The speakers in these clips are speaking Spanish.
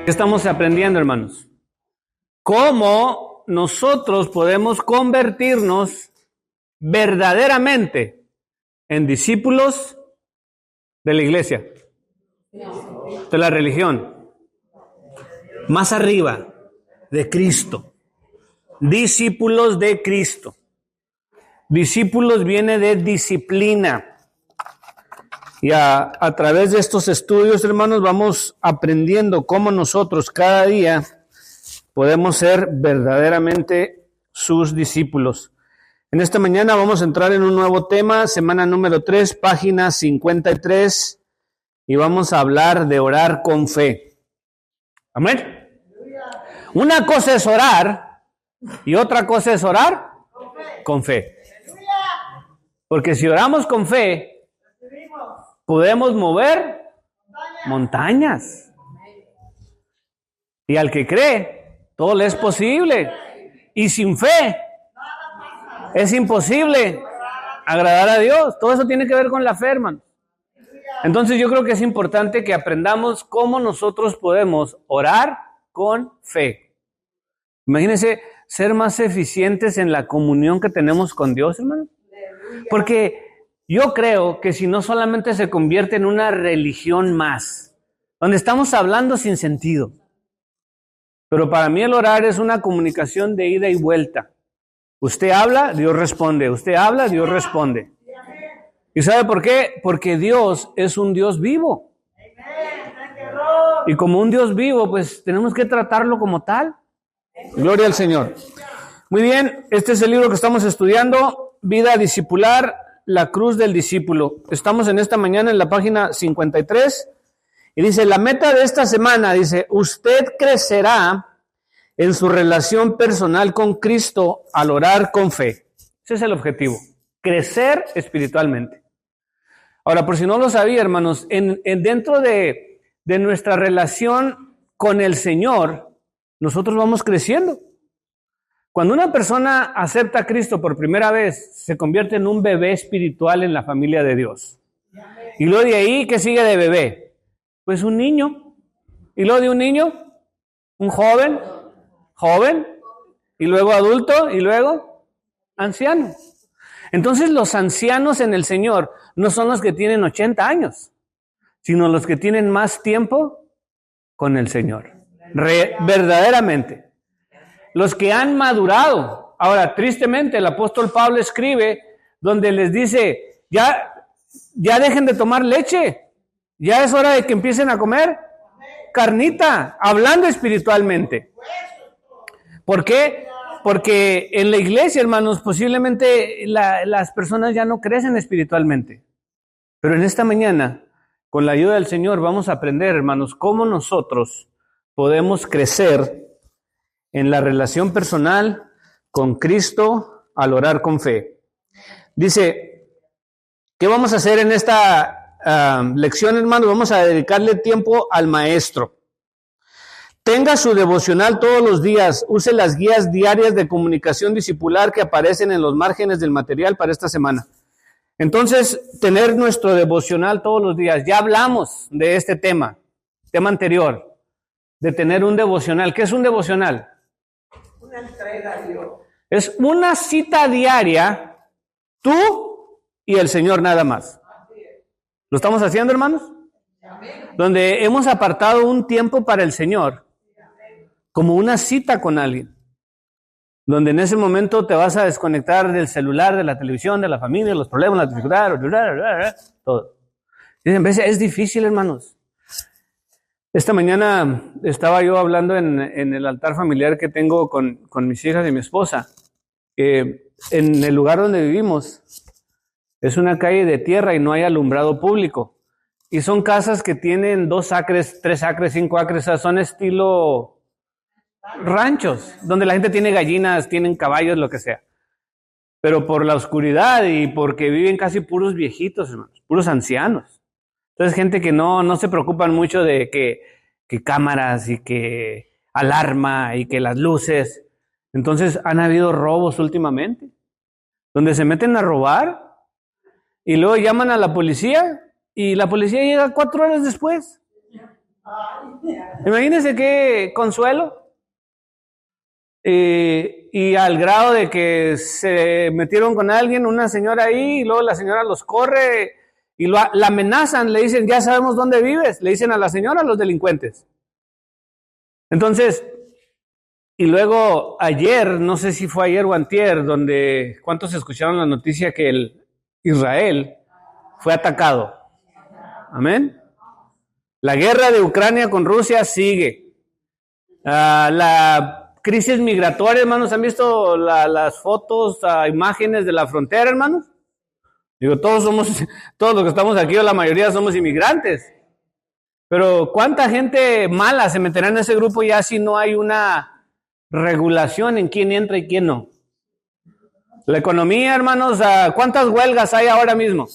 ¿Qué estamos aprendiendo, hermanos? ¿Cómo nosotros podemos convertirnos verdaderamente en discípulos de la iglesia, de la religión, más arriba, de Cristo? Discípulos de Cristo. Discípulos viene de disciplina. Y a través de estos estudios, hermanos, vamos aprendiendo cómo nosotros cada día podemos ser verdaderamente sus discípulos. En esta mañana vamos a entrar en un nuevo tema, semana número 3, página 53, y vamos a hablar de orar con fe. Amén. Una cosa es orar y otra cosa es orar con fe. Porque si oramos con fe, podemos mover montañas. Y al que cree, todo le es posible. Y sin fe, es imposible agradar a Dios. Todo eso tiene que ver con la fe, hermano. Entonces yo creo que es importante que aprendamos cómo nosotros podemos orar con fe. Imagínense ser más eficientes en la comunión que tenemos con Dios, hermano. Porque yo creo que si no solamente se convierte en una religión más, donde estamos hablando sin sentido. Pero para mí el orar es una comunicación de ida y vuelta. Usted habla, Dios responde. Usted habla, Dios responde. ¿Y sabe por qué? Porque Dios es un Dios vivo. Y como un Dios vivo, pues tenemos que tratarlo como tal. Gloria al Señor. Muy bien, este es el libro que estamos estudiando, Vida Discipular, la cruz del discípulo. Estamos en esta mañana en la página 53 y dice, la meta de esta semana, dice, usted crecerá en su relación personal con Cristo al orar con fe. Ese es el objetivo, crecer espiritualmente. Ahora, por si no lo sabía, hermanos, dentro de nuestra relación con el Señor, nosotros vamos creciendo. Cuando una persona acepta a Cristo por primera vez, se convierte en un bebé espiritual en la familia de Dios. Y luego de ahí, ¿qué sigue de bebé? Pues un niño. Y luego de un niño, un joven, y luego adulto, y luego anciano. Entonces los ancianos en el Señor no son los que tienen 80 años, sino los que tienen más tiempo con el Señor. Verdaderamente. Los que han madurado. Ahora, tristemente, el apóstol Pablo escribe donde les dice, ya dejen de tomar leche. Ya es hora de que empiecen a comer carnita, hablando espiritualmente. ¿Por qué? Porque en la iglesia, hermanos, posiblemente las personas ya no crecen espiritualmente. Pero en esta mañana, con la ayuda del Señor, vamos a aprender, hermanos, cómo nosotros podemos crecer en la relación personal con Cristo al orar con fe. Dice, ¿qué vamos a hacer en esta lección, hermanos? Vamos a dedicarle tiempo al maestro. Tenga su devocional todos los días. Use las guías diarias de comunicación discipular que aparecen en los márgenes del material para esta semana. Entonces, tener nuestro devocional todos los días. Ya hablamos de este tema anterior, de tener un devocional. ¿Qué es un devocional? Una entrega a Dios. Es una cita diaria, tú y el Señor nada más. ¿Lo estamos haciendo, hermanos? Donde hemos apartado un tiempo para el Señor, como una cita con alguien. Donde en ese momento te vas a desconectar del celular, de la televisión, de la familia, de los problemas, las dificultades, todo. Dicen, es difícil, hermanos. Esta mañana estaba yo hablando en el altar familiar que tengo con mis hijas y mi esposa. En el lugar donde vivimos es una calle de tierra y no hay alumbrado público. Y son casas que tienen 2 acres, 3 acres, 5 acres, son estilo ranchos, donde la gente tiene gallinas, tienen caballos, lo que sea. Pero por la oscuridad y porque viven casi puros viejitos, hermanos, puros ancianos. Entonces, gente que no se preocupan mucho de que cámaras y que alarma y que las luces. Entonces, han habido robos últimamente, donde se meten a robar y luego llaman a la policía y la policía llega 4 horas después. Imagínense qué consuelo. Y al grado de que se metieron con alguien, una señora ahí, y luego la señora los corre y la amenazan, le dicen, ya sabemos dónde vives, le dicen a la señora, a los delincuentes. Entonces, y luego ayer, no sé si fue ayer o antier, donde, ¿cuántos escucharon la noticia que Israel fue atacado? Amén. La guerra de Ucrania con Rusia sigue. La crisis migratoria, hermanos, ¿han visto las fotos, imágenes de la frontera, hermanos? Digo, todos los que estamos aquí, o la mayoría somos inmigrantes. Pero ¿cuánta gente mala se meterá en ese grupo ya si no hay una regulación en quién entra y quién no? La economía, hermanos, ¿cuántas huelgas hay ahora mismo?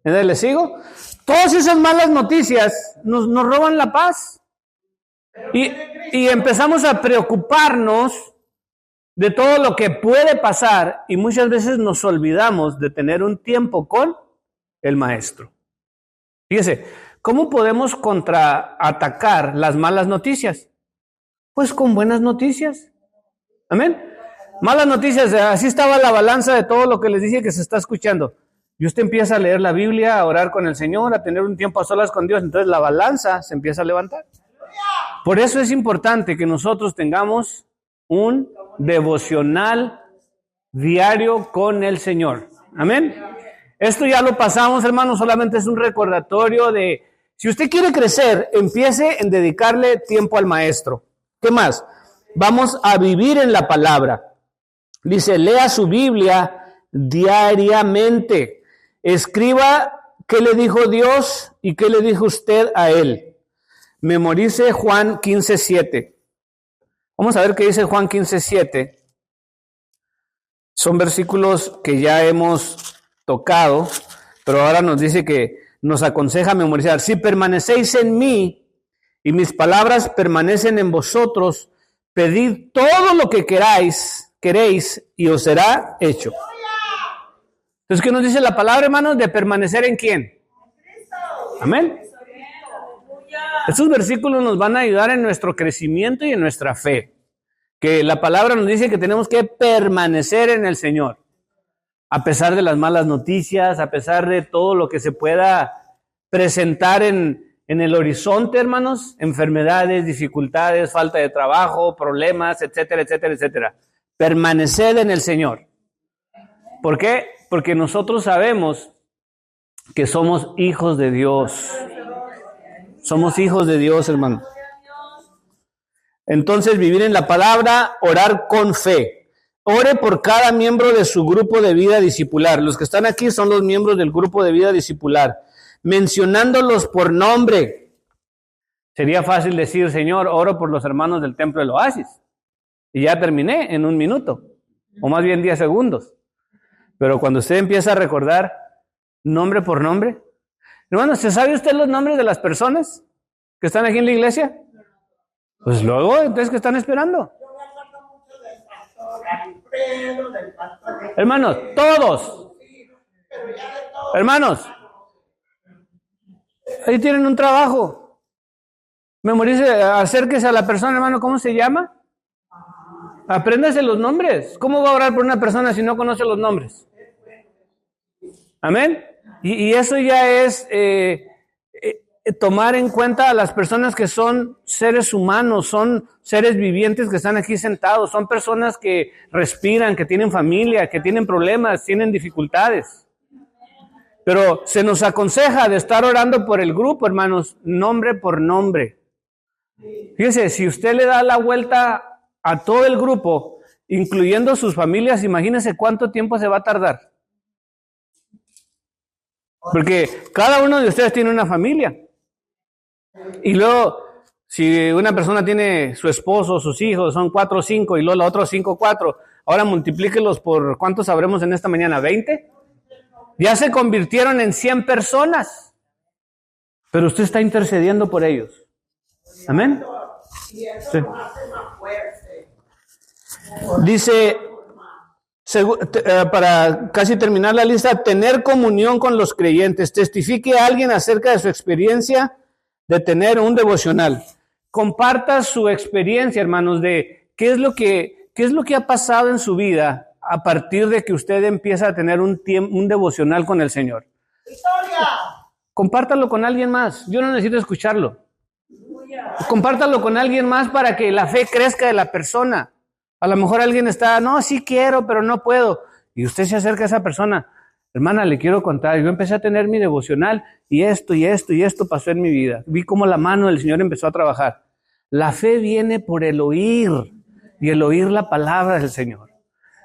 ¿Le sigo? Todas esas malas noticias nos roban la paz. Y empezamos a preocuparnos de todo lo que puede pasar y muchas veces nos olvidamos de tener un tiempo con el maestro. Fíjese, ¿cómo podemos contraatacar las malas noticias? Pues con buenas noticias. Amén. Malas noticias, así estaba la balanza de todo lo que les dije que se está escuchando. Y usted empieza a leer la Biblia, a orar con el Señor, a tener un tiempo a solas con Dios, entonces la balanza se empieza a levantar. Por eso es importante que nosotros tengamos un devocional diario con el Señor. Amén. Esto ya lo pasamos, hermanos, solamente es un recordatorio de, si usted quiere crecer, empiece en dedicarle tiempo al maestro. ¿Qué más? Vamos a vivir en la palabra. Dice, lea su Biblia diariamente. Escriba qué le dijo Dios y qué le dijo usted a él. Memorice Juan 15:7. Vamos a ver qué dice Juan 15:7. Son versículos que ya hemos tocado, pero ahora nos dice que nos aconseja memorizar. Si permanecéis en mí y mis palabras permanecen en vosotros, pedid todo lo que queréis y os será hecho. Entonces, ¿qué nos dice la palabra, hermanos? De permanecer en ¿quién? Amén. Estos versículos nos van a ayudar en nuestro crecimiento y en nuestra fe. Que la palabra nos dice que tenemos que permanecer en el Señor. A pesar de las malas noticias, a pesar de todo lo que se pueda presentar en el horizonte, hermanos, enfermedades, dificultades, falta de trabajo, problemas, etcétera, etcétera, etcétera. Permanecer en el Señor. ¿Por qué? Porque nosotros sabemos que somos hijos de Dios. Somos hijos de Dios, hermano. Entonces, vivir en la palabra, orar con fe. Ore por cada miembro de su grupo de vida discipular. Los que están aquí son los miembros del grupo de vida discipular. Mencionándolos por nombre. Sería fácil decir, Señor, oro por los hermanos del templo del Oasis. Y ya terminé en 1 minuto. O más bien 10 segundos. Pero cuando usted empieza a recordar nombre por nombre. Hermano, ¿se sabe usted los nombres de las personas que están aquí en la iglesia? Pues luego, entonces, ¿qué están esperando? Hermanos, todos. Hermanos, ahí tienen un trabajo. Memorice, acérquese a la persona, hermano, ¿cómo se llama? Apréndase los nombres. ¿Cómo va a orar por una persona si no conoce los nombres? Amén. Y eso ya es tomar en cuenta a las personas que son seres humanos, son seres vivientes que están aquí sentados, son personas que respiran, que tienen familia, que tienen problemas, tienen dificultades. Pero se nos aconseja de estar orando por el grupo, hermanos, nombre por nombre. Fíjese, si usted le da la vuelta a todo el grupo, incluyendo sus familias, imagínese cuánto tiempo se va a tardar. Porque cada uno de ustedes tiene una familia. Y luego, si una persona tiene su esposo, sus hijos, son 4 o 5, y luego la otra 5 o 4, ahora multiplíquelos por ¿cuántos sabremos en esta mañana? ¿20? Ya se convirtieron en 100 personas. Pero usted está intercediendo por ellos. ¿Amén? Sí. Dice Para casi terminar la lista, tener comunión con los creyentes. Testifique a alguien acerca de su experiencia de tener un devocional. Comparta su experiencia, hermanos, de qué es lo que ha pasado en su vida a partir de que usted empieza a tener un devocional con el Señor. ¡Victoria! Compártalo con alguien más. Yo no necesito escucharlo. Compártalo con alguien más para que la fe crezca de la persona. A lo mejor alguien está, no, sí quiero, pero no puedo. Y usted se acerca a esa persona. Hermana, le quiero contar, yo empecé a tener mi devocional y esto pasó en mi vida. Vi cómo la mano del Señor empezó a trabajar. La fe viene por el oír y el oír la palabra del Señor.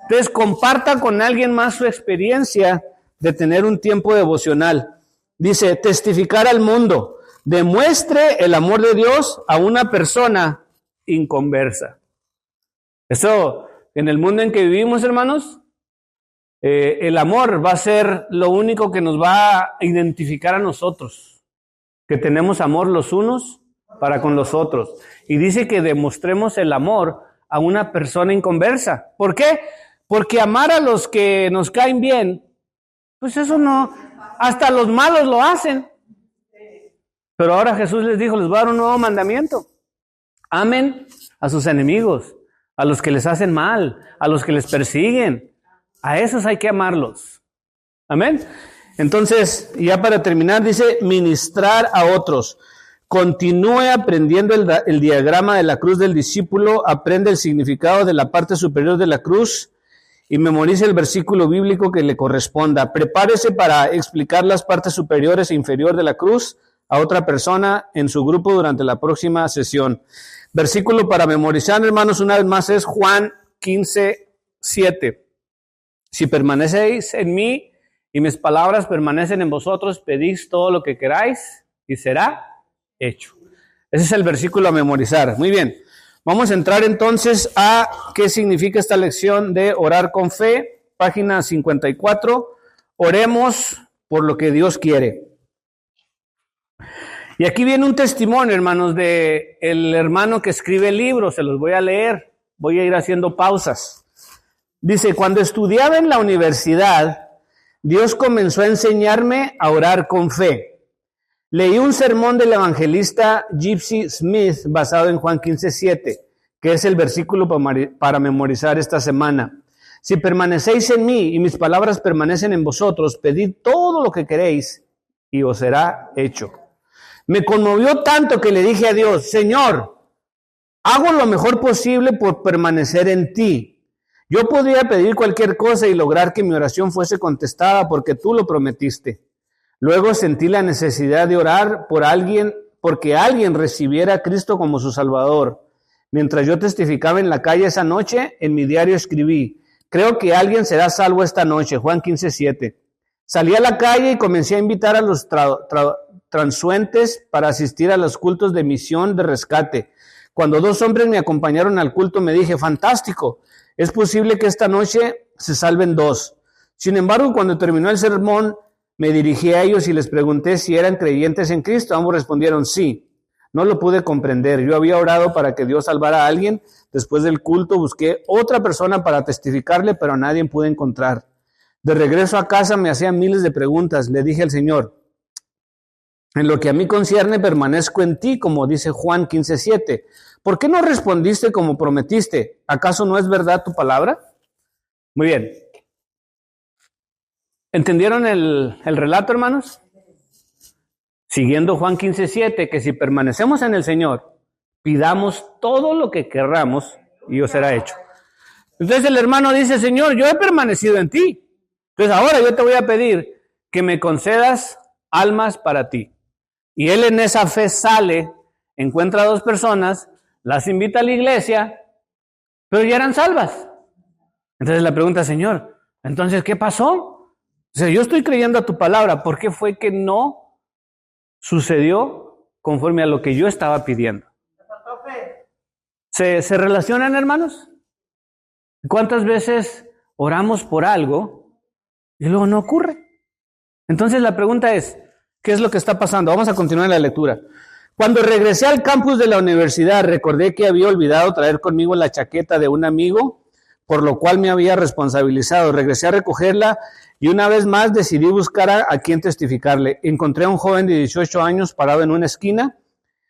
Entonces, comparta con alguien más su experiencia de tener un tiempo devocional. Dice, testificar al mundo. Demuestre el amor de Dios a una persona inconversa. Eso, en el mundo en que vivimos, hermanos, el amor va a ser lo único que nos va a identificar a nosotros, que tenemos amor los unos para con los otros. Y dice que demostremos el amor a una persona inconversa. ¿Por qué? Porque amar a los que nos caen bien, pues eso no, hasta los malos lo hacen. Pero ahora Jesús les dijo, les voy a dar un nuevo mandamiento. Amen a sus enemigos, a los que les hacen mal, a los que les persiguen. A esos hay que amarlos. Amén. Entonces, ya para terminar, dice, ministrar a otros. Continúe aprendiendo el diagrama de la cruz del discípulo, aprende el significado de la parte superior de la cruz y memorice el versículo bíblico que le corresponda. Prepárese para explicar las partes superiores e inferiores de la cruz a otra persona en su grupo durante la próxima sesión. Versículo para memorizar, hermanos, una vez más es Juan 15:7. Si permanecéis en mí y mis palabras permanecen en vosotros, pedís todo lo que queráis y será hecho. Ese es el versículo a memorizar. Muy bien. Vamos a entrar entonces a qué significa esta lección de orar con fe. Página 54. Oremos por lo que Dios quiere. Y aquí viene un testimonio, hermanos, de el hermano que escribe el libro. Se los voy a leer. Voy a ir haciendo pausas. Dice, cuando estudiaba en la universidad, Dios comenzó a enseñarme a orar con fe. Leí un sermón del evangelista Gypsy Smith basado en Juan 15:7, que es el versículo para memorizar esta semana. Si permanecéis en mí y mis palabras permanecen en vosotros, pedid todo lo que queréis y os será hecho. Me conmovió tanto que le dije a Dios, Señor, hago lo mejor posible por permanecer en ti. Yo podría pedir cualquier cosa y lograr que mi oración fuese contestada porque tú lo prometiste. Luego sentí la necesidad de orar por alguien, porque alguien recibiera a Cristo como su Salvador. Mientras yo testificaba en la calle esa noche, en mi diario escribí, creo que alguien será salvo esta noche, Juan 15:7. Salí a la calle y comencé a invitar a los transuentes para asistir a los cultos de misión de rescate. Cuando 2 hombres me acompañaron al culto, me dije, fantástico, es posible que esta noche se salven 2. Sin embargo, cuando terminó el sermón, me dirigí a ellos y les pregunté si eran creyentes en Cristo. Ambos respondieron sí. No lo pude comprender. Yo había orado para que Dios salvara a alguien. Después del culto busqué otra persona para testificarle, pero a nadie pude encontrar. De regreso a casa me hacían miles de preguntas. Le dije al Señor, en lo que a mí concierne permanezco en ti, como dice Juan 15:7. ¿Por qué no respondiste como prometiste? ¿Acaso no es verdad tu palabra? Muy bien. ¿Entendieron el relato, hermanos? Siguiendo Juan 15:7, que si permanecemos en el Señor, pidamos todo lo que querramos y os será hecho. Entonces el hermano dice, Señor, yo he permanecido en ti. Entonces ahora yo te voy a pedir que me concedas almas para ti. Y él en esa fe sale, encuentra a 2 personas, las invita a la iglesia, pero ya eran salvas. Entonces la pregunta, Señor, entonces ¿qué pasó? O sea, yo estoy creyendo a tu palabra, ¿por qué fue que no sucedió conforme a lo que yo estaba pidiendo? ¿Se relacionan, hermanos? ¿Cuántas veces oramos por algo y luego no ocurre? Entonces la pregunta es, ¿qué es lo que está pasando? Vamos a continuar la lectura. Cuando regresé al campus de la universidad, recordé que había olvidado traer conmigo la chaqueta de un amigo por lo cual me había responsabilizado. Regresé a recogerla y una vez más decidí buscar a quien testificarle. Encontré a un joven de 18 años parado en una esquina.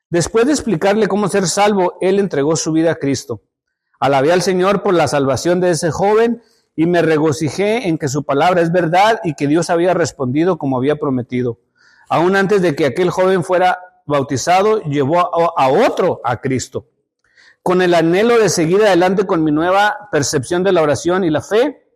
Después de explicarle cómo ser salvo, él entregó su vida a Cristo. Alabé al Señor por la salvación de ese joven y me regocijé en que su palabra es verdad y que Dios había respondido como había prometido. Aún antes de que aquel joven fuera bautizado, llevó a otro a Cristo. Con el anhelo de seguir adelante con mi nueva percepción de la oración y la fe,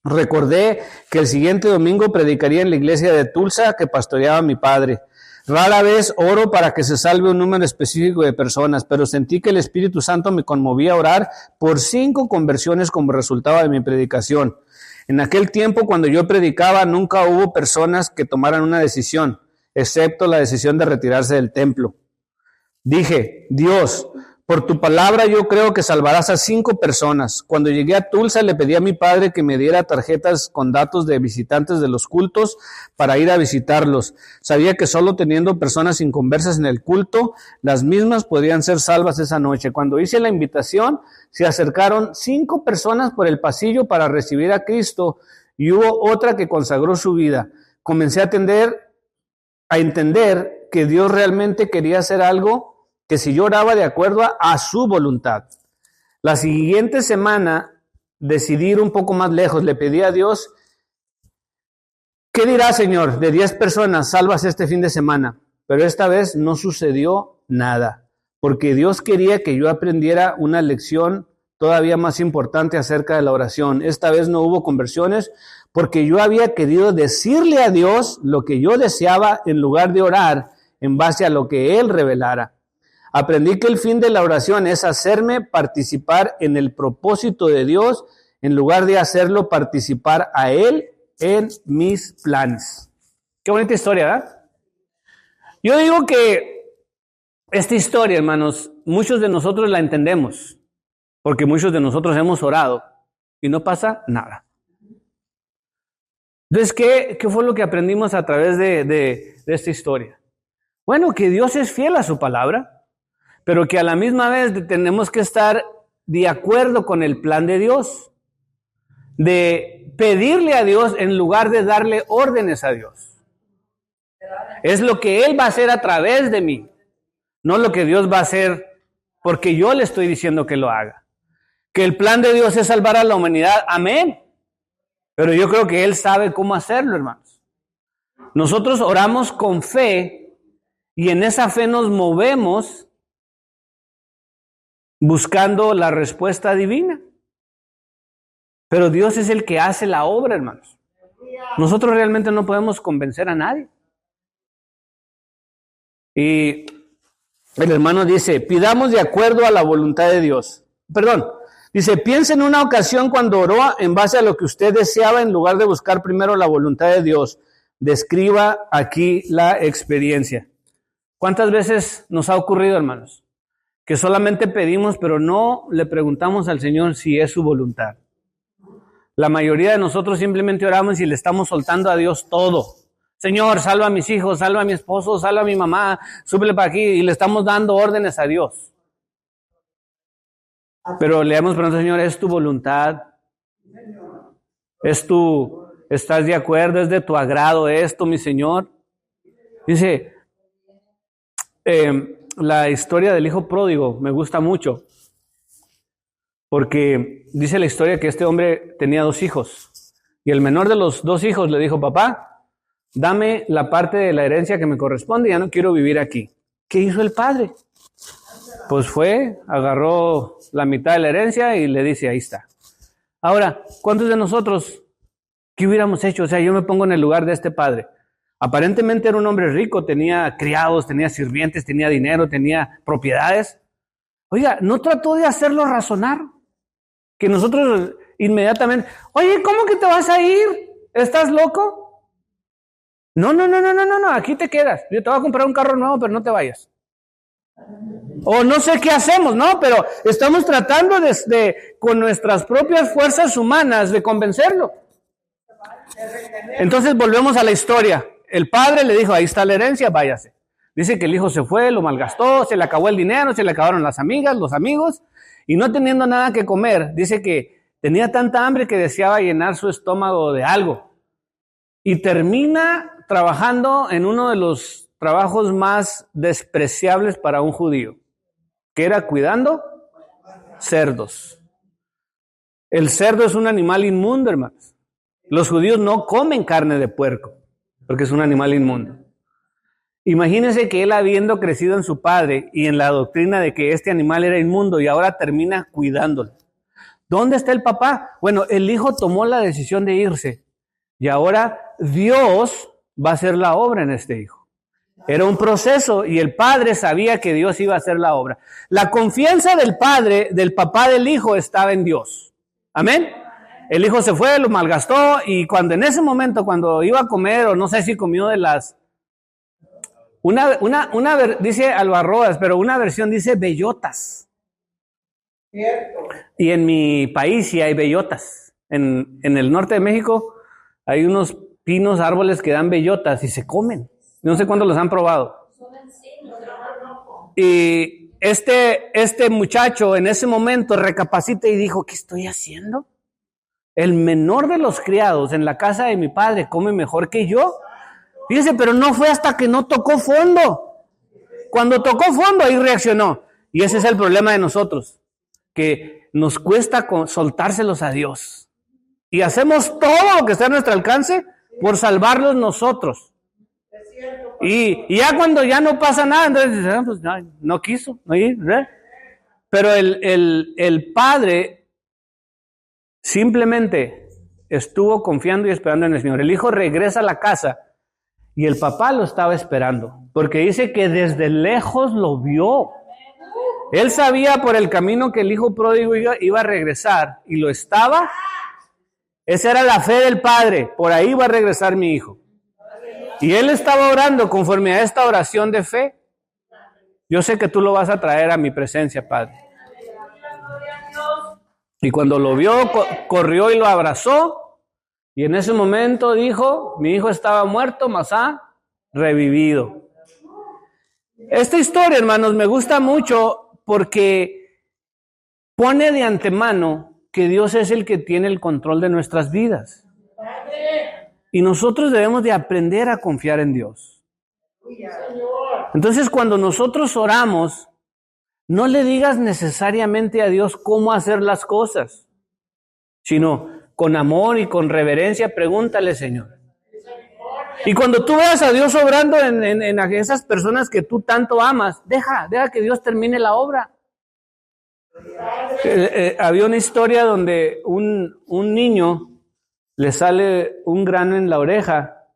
recordé que el siguiente domingo predicaría en la iglesia de Tulsa que pastoreaba mi padre. Rara vez oro para que se salve un número específico de personas, pero sentí que el Espíritu Santo me conmovía a orar por 5 conversiones como resultado de mi predicación. En aquel tiempo, cuando yo predicaba, nunca hubo personas que tomaran una decisión, excepto la decisión de retirarse del templo. Dije, Dios, por tu palabra yo creo que salvarás a 5 personas. Cuando llegué a Tulsa le pedí a mi padre que me diera tarjetas con datos de visitantes de los cultos para ir a visitarlos. Sabía que solo teniendo personas inconversas en el culto, las mismas podrían ser salvas esa noche. Cuando hice la invitación, se acercaron 5 personas por el pasillo para recibir a Cristo y hubo otra que consagró su vida. Comencé a entender que Dios realmente quería hacer algo que si yo oraba de acuerdo a su voluntad. La siguiente semana decidí ir un poco más lejos. Le pedí a Dios, ¿qué dirá, Señor? De 10 personas salvas este fin de semana. Pero esta vez no sucedió nada, porque Dios quería que yo aprendiera una lección todavía más importante acerca de la oración. Esta vez no hubo conversiones, porque yo había querido decirle a Dios lo que yo deseaba en lugar de orar en base a lo que Él revelara. Aprendí que el fin de la oración es hacerme participar en el propósito de Dios en lugar de hacerlo participar a Él en mis planes. Qué bonita historia, ¿verdad? Yo digo que esta historia, hermanos, muchos de nosotros la entendemos, porque muchos de nosotros hemos orado y no pasa nada. Entonces, ¿qué fue lo que aprendimos a través de esta historia? Bueno, que Dios es fiel a su palabra, pero que a la misma vez tenemos que estar de acuerdo con el plan de Dios, de pedirle a Dios en lugar de darle órdenes a Dios. Es lo que Él va a hacer a través de mí, no lo que Dios va a hacer porque yo le estoy diciendo que lo haga. Que el plan de Dios es salvar a la humanidad, amén. Pero yo creo que Él sabe cómo hacerlo, hermanos. Nosotros oramos con fe y en esa fe nos movemos buscando la respuesta divina. Pero Dios es el que hace la obra, hermanos. Nosotros realmente no podemos convencer a nadie. Y el hermano dice, pidamos de acuerdo a la voluntad de Dios. Dice, piensa en una ocasión cuando oró en base a lo que usted deseaba en lugar de buscar primero la voluntad de Dios. Describa aquí la experiencia. ¿Cuántas veces nos ha ocurrido, hermanos? Que solamente pedimos, pero no le preguntamos al Señor si es su voluntad. La mayoría de nosotros simplemente oramos y le estamos soltando a Dios todo. Señor, salva a mis hijos, salva a mi esposo, salva a mi mamá, súbele para aquí, y le estamos dando órdenes a Dios. Pero le hemos preguntado, Señor, ¿es tu voluntad? ¿Estás de acuerdo? ¿Es de tu agrado esto, mi Señor? Dice, la historia del hijo pródigo me gusta mucho, porque dice la historia que este hombre tenía 2 hijos, y el menor de los 2 hijos le dijo, papá, dame la parte de la herencia que me corresponde, ya no quiero vivir aquí. ¿Qué hizo el padre? Pues agarró la mitad de la herencia y le dice, ahí está. Ahora, ¿cuántos de nosotros, qué hubiéramos hecho? O sea, yo me pongo en el lugar de este padre. Aparentemente era un hombre rico, tenía criados, tenía sirvientes, tenía dinero, tenía propiedades. Oiga, ¿no trató de hacerlo razonar? Que nosotros inmediatamente, oye, ¿cómo que te vas a ir? ¿Estás loco? No, aquí te quedas. Yo te voy a comprar un carro nuevo, pero no te vayas. O no sé qué hacemos, ¿no? Pero estamos tratando con nuestras propias fuerzas humanas de convencerlo. Entonces volvemos a la historia. El padre le dijo, ahí está la herencia, váyase. Dice que el hijo se fue, lo malgastó, se le acabó el dinero, se le acabaron las amigas, los amigos, y no teniendo nada que comer, dice que Tenía tanta hambre que deseaba llenar su estómago de algo. Y termina trabajando en uno de los trabajos más despreciables para un judío, que era cuidando cerdos. El cerdo es un animal inmundo, hermanos. Los judíos no comen carne de puerco, porque es un animal inmundo. Imagínense que él, habiendo crecido en su padre y en la doctrina de que este animal era inmundo, y ahora termina cuidándolo. ¿Dónde está el papá? Bueno, el hijo tomó la decisión de irse, y ahora Dios va a hacer la obra en este hijo. Era un proceso, y el padre sabía que Dios iba a hacer la obra. La confianza del padre, del papá del hijo, estaba en Dios. Amén. El hijo se fue, lo malgastó, y cuando en ese momento, cuando iba a comer, o no sé si comió de las... dice albarroas, pero una versión dice bellotas. Y en mi país sí hay bellotas. En el norte de México hay unos pinos, árboles que dan bellotas y se comen. No sé cuándo los han probado. Y este muchacho en ese momento recapacita y dijo, ¿qué estoy haciendo? El menor de los criados en la casa de mi padre come mejor que yo. Fíjese, pero no fue hasta que no tocó fondo. Cuando tocó fondo, ahí reaccionó. Y ese es el problema de nosotros, que nos cuesta soltárselos a Dios. Y hacemos todo lo que está a nuestro alcance por salvarlos nosotros. Y ya cuando ya no pasa nada, entonces pues, no quiso. Pero el padre simplemente estuvo confiando y esperando en el Señor. El hijo regresa a la casa y el papá lo estaba esperando, porque dice que desde lejos lo vio. Él sabía por el camino que el hijo pródigo iba a regresar y lo estaba. Esa era la fe del padre, por ahí va a regresar mi hijo. Y él estaba orando conforme a esta oración de fe. Yo sé que tú lo vas a traer a mi presencia, Padre. Y cuando lo vio, corrió y lo abrazó. Y en ese momento dijo, mi hijo estaba muerto, mas ha revivido. Esta historia, hermanos, me gusta mucho porque pone de antemano que Dios es el que tiene el control de nuestras vidas. Y nosotros debemos de aprender a confiar en Dios. Entonces, cuando nosotros oramos, no le digas necesariamente a Dios cómo hacer las cosas, sino con amor y con reverencia, pregúntale, Señor. Y cuando tú veas a Dios obrando en esas personas que tú tanto amas, deja que Dios termine la obra. Había una historia donde un niño le sale un grano en la oreja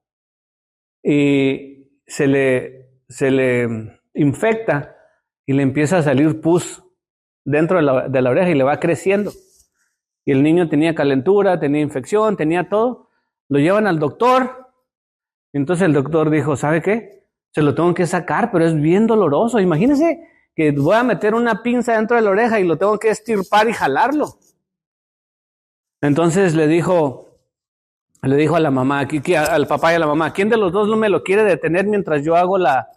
y se le infecta y le empieza a salir pus dentro de la oreja y le va creciendo. Y el niño tenía calentura, tenía infección, tenía todo. Lo llevan al doctor. Y entonces el doctor dijo, ¿sabe qué? Se lo tengo que sacar, pero es bien doloroso. Imagínense que voy a meter una pinza dentro de la oreja y lo tengo que estirpar y jalarlo. Entonces le dijo a la mamá, al papá y a la mamá, ¿quién de los dos no me lo quiere detener mientras yo hago la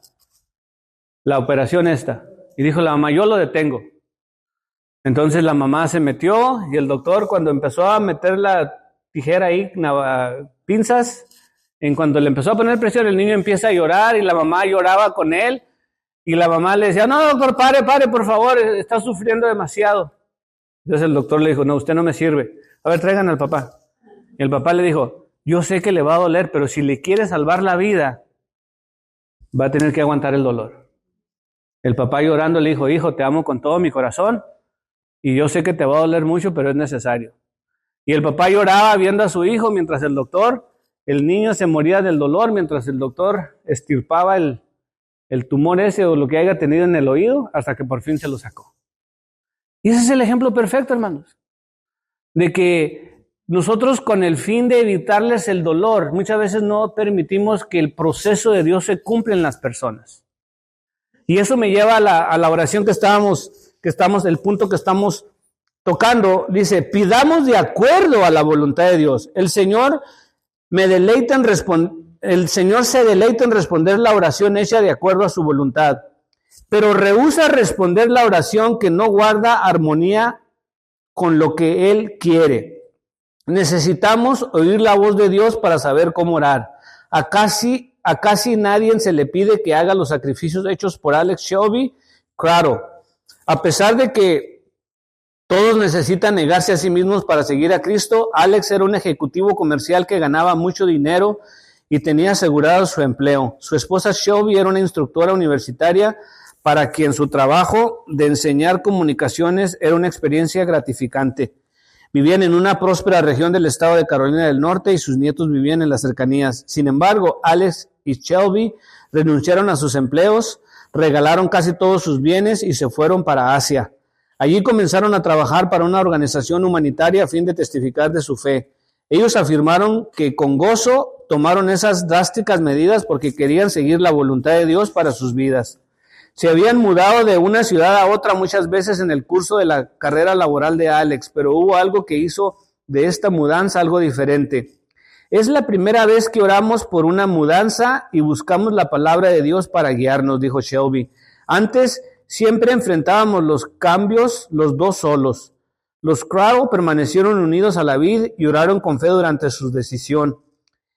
operación esta? Y dijo la mamá, yo lo detengo. Entonces la mamá se metió y el doctor, cuando empezó a meter la tijera ahí, pinzas, en cuanto le empezó a poner presión, el niño empieza a llorar y la mamá lloraba con él. Y la mamá le decía, no, doctor, pare, por favor, está sufriendo demasiado. Entonces el doctor le dijo, no, usted no me sirve. A ver, traigan al papá. Y el papá le dijo, yo sé que le va a doler, pero si le quiere salvar la vida, va a tener que aguantar el dolor. El papá llorando le dijo, hijo, te amo con todo mi corazón y yo sé que te va a doler mucho, pero es necesario. Y el papá lloraba viendo a su hijo mientras el niño se moría del dolor, mientras el doctor estirpaba el tumor ese o lo que haya tenido en el oído, hasta que por fin se lo sacó. Y ese es el ejemplo perfecto, hermanos, de que nosotros con el fin de evitarles el dolor, muchas veces no permitimos que el proceso de Dios se cumpla en las personas. Y eso me lleva a la oración el punto que estamos tocando, dice, pidamos de acuerdo a la voluntad de Dios. El Señor se deleita en responder la oración hecha de acuerdo a su voluntad, pero rehúsa responder la oración que no guarda armonía con lo que Él quiere. Necesitamos oír la voz de Dios para saber cómo orar. A casi nadie se le pide que haga los sacrificios hechos por Alex Shelby. Claro, a pesar de que todos necesitan negarse a sí mismos para seguir a Cristo, Alex era un ejecutivo comercial que ganaba mucho dinero y tenía asegurado su empleo. Su esposa Shelby era una instructora universitaria para quien su trabajo de enseñar comunicaciones era una experiencia gratificante. Vivían en una próspera región del estado de Carolina del Norte y sus nietos vivían en las cercanías. Sin embargo, Alex y Shelby renunciaron a sus empleos, regalaron casi todos sus bienes y se fueron para Asia. Allí comenzaron a trabajar para una organización humanitaria a fin de testificar de su fe. Ellos afirmaron que con gozo tomaron esas drásticas medidas porque querían seguir la voluntad de Dios para sus vidas. Se habían mudado de una ciudad a otra muchas veces en el curso de la carrera laboral de Alex, pero hubo algo que hizo de esta mudanza algo diferente. Es la primera vez que oramos por una mudanza y buscamos la palabra de Dios para guiarnos, dijo Shelby. Antes siempre enfrentábamos los cambios los dos solos. Los Crow permanecieron unidos a la vid y oraron con fe durante su decisión.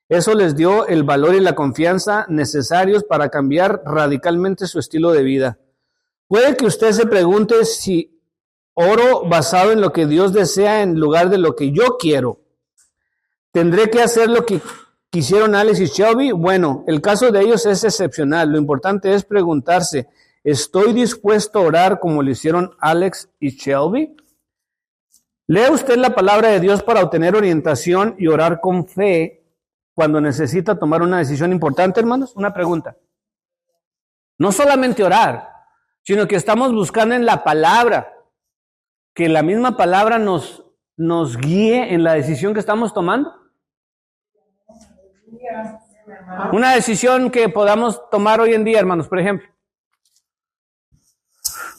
Eso les dio el valor y la confianza necesarios para cambiar radicalmente su estilo de vida. Puede que usted se pregunte si oro basado en lo que Dios desea en lugar de lo que yo quiero. ¿Tendré que hacer lo que quisieron Alex y Shelby? Bueno, el caso de ellos es excepcional. Lo importante es preguntarse, ¿estoy dispuesto a orar como lo hicieron Alex y Shelby? ¿Lee usted la palabra de Dios para obtener orientación y orar con fe cuando necesita tomar una decisión importante, hermanos? Una pregunta. No solamente orar, sino que estamos buscando en la palabra, que la misma palabra nos guíe en la decisión que estamos tomando. Una decisión que podamos tomar hoy en día, hermanos, por ejemplo.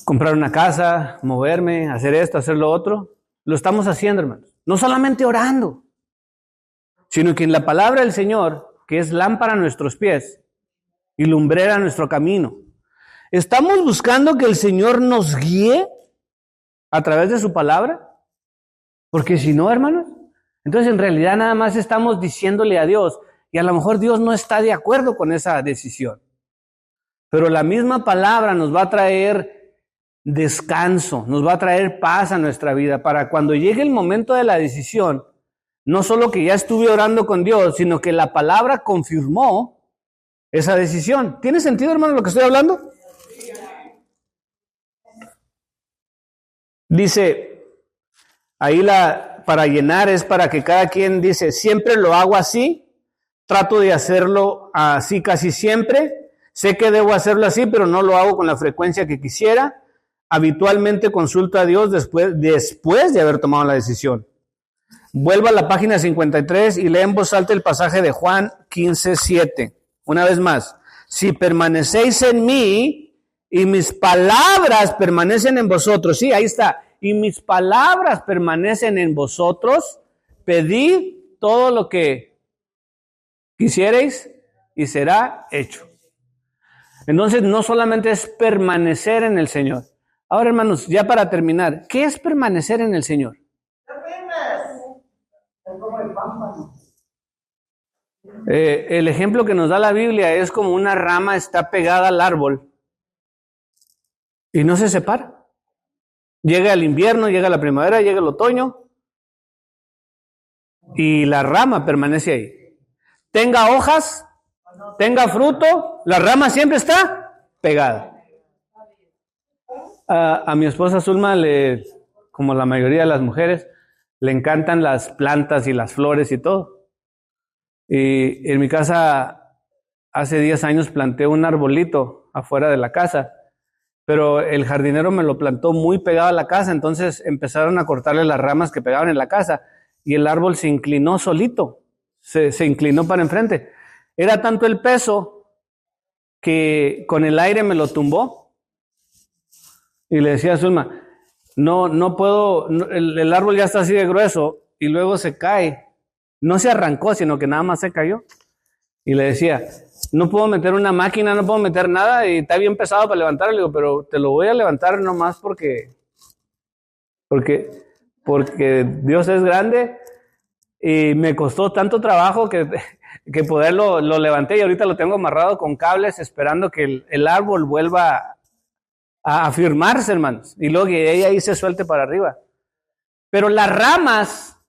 Comprar una casa, moverme, hacer esto, hacer lo otro. Lo estamos haciendo, hermanos. No solamente orando, sino que en la palabra del Señor, que es lámpara a nuestros pies y lumbrera a nuestro camino. ¿Estamos buscando que el Señor nos guíe a través de su palabra? Porque si no, hermanos, entonces en realidad nada más estamos diciéndole a Dios, y a lo mejor Dios no está de acuerdo con esa decisión. Pero la misma palabra nos va a traer descanso, nos va a traer paz a nuestra vida, para cuando llegue el momento de la decisión, no solo que ya estuve orando con Dios, sino que la palabra confirmó esa decisión. ¿Tiene sentido, hermano, lo que estoy hablando? Dice, ahí para llenar es para que cada quien dice, siempre lo hago así, trato de hacerlo así casi siempre, sé que debo hacerlo así, pero no lo hago con la frecuencia que quisiera. Habitualmente consulto a Dios después de haber tomado la decisión. Vuelva a la página 53 y lea en voz alta el pasaje de Juan 15:7. Una vez más. Si permanecéis en mí y mis palabras permanecen en vosotros. Sí, ahí está. Y mis palabras permanecen en vosotros. Pedid todo lo que quisierais y será hecho. Entonces no solamente es permanecer en el Señor. Ahora, hermanos, ya para terminar, ¿qué es permanecer en el Señor? El ejemplo que nos da la Biblia es como una rama está pegada al árbol y no se separa. Llega el invierno, llega la primavera, llega el otoño y la rama permanece ahí. Tenga hojas, tenga fruto, la rama siempre está pegada. A mi esposa Zulma, como la mayoría de las mujeres, le encantan las plantas y las flores y todo. Y en mi casa, hace 10 años planté un arbolito afuera de la casa, pero el jardinero me lo plantó muy pegado a la casa, entonces empezaron a cortarle las ramas que pegaban en la casa y el árbol se inclinó solito, se inclinó para enfrente. Era tanto el peso que con el aire me lo tumbó. Y le decía a Zulma, no puedo, el árbol ya está así de grueso y luego se cae. No se arrancó, sino que nada más se cayó. Y le decía, no puedo meter una máquina, no puedo meter nada y está bien pesado para levantarlo. Le digo, pero te lo voy a levantar nomás porque porque Dios es grande y me costó tanto trabajo que poderlo, lo levanté y ahorita lo tengo amarrado con cables esperando que el árbol vuelva a afirmarse, hermanos, y luego que ella ahí se suelte para arriba. Pero las ramas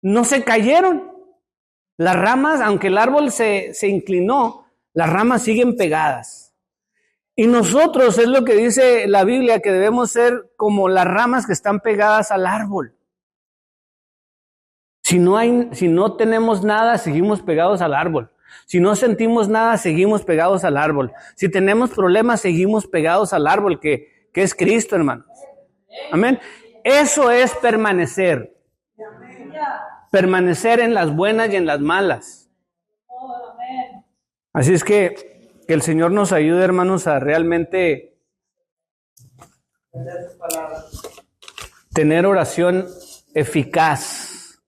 no se cayeron. Las ramas, aunque el árbol se inclinó, las ramas siguen pegadas. Y nosotros, es lo que dice la Biblia, que debemos ser como las ramas que están pegadas al árbol. Si no tenemos nada, seguimos pegados al árbol. Si no sentimos nada, seguimos pegados al árbol. Si tenemos problemas, seguimos pegados al árbol, que es Cristo, hermanos. Amén. Eso es permanecer. Permanecer en las buenas y en las malas. Así es que el Señor nos ayude, hermanos, a realmente tener oración eficaz.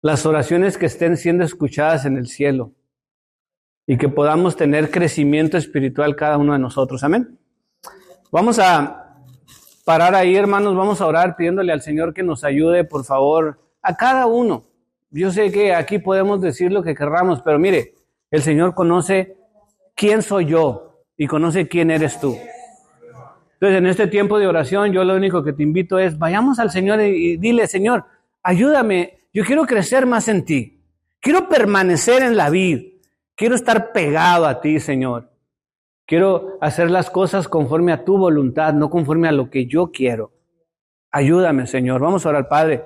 Las oraciones que estén siendo escuchadas en el cielo. Y que podamos tener crecimiento espiritual cada uno de nosotros. Amén. Vamos a parar ahí, hermanos. Vamos a orar pidiéndole al Señor que nos ayude, por favor, a cada uno. Yo sé que aquí podemos decir lo que querramos, pero mire, el Señor conoce quién soy yo y conoce quién eres tú. Entonces, en este tiempo de oración, yo lo único que te invito es, vayamos al Señor y dile, Señor, ayúdame, yo quiero crecer más en ti. Quiero permanecer en la vid. Quiero estar pegado a ti, Señor. Quiero hacer las cosas conforme a tu voluntad, no conforme a lo que yo quiero. Ayúdame, Señor. Vamos a orar, Padre.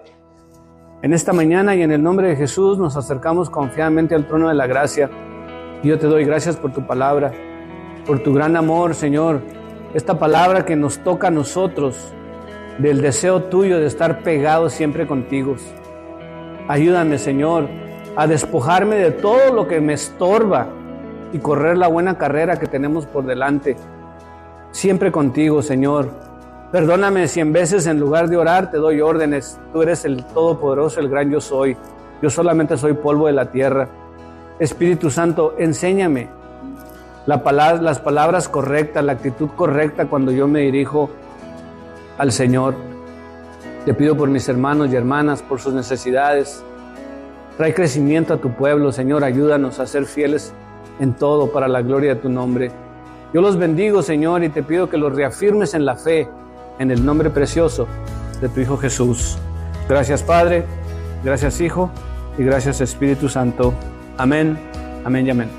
En esta mañana y en el nombre de Jesús nos acercamos confiadamente al trono de la gracia. Yo te doy gracias por tu palabra, por tu gran amor, Señor. Esta palabra que nos toca a nosotros, del deseo tuyo de estar pegados siempre contigo. Ayúdame, Señor, a despojarme de todo lo que me estorba y correr la buena carrera que tenemos por delante. Siempre contigo, Señor. Perdóname si en veces en lugar de orar te doy órdenes. Tú eres el Todopoderoso, el gran yo soy. Yo solamente soy polvo de la tierra. Espíritu Santo, enséñame las palabras correctas, la actitud correcta cuando yo me dirijo al Señor. Te pido por mis hermanos y hermanas, por sus necesidades. Trae crecimiento a tu pueblo, Señor. Ayúdanos a ser fieles en todo para la gloria de tu nombre. Yo los bendigo, Señor, y te pido que los reafirmes en la fe, en el nombre precioso de tu Hijo Jesús. Gracias, Padre. Gracias, Hijo. Y gracias, Espíritu Santo. Amén, amén y amén.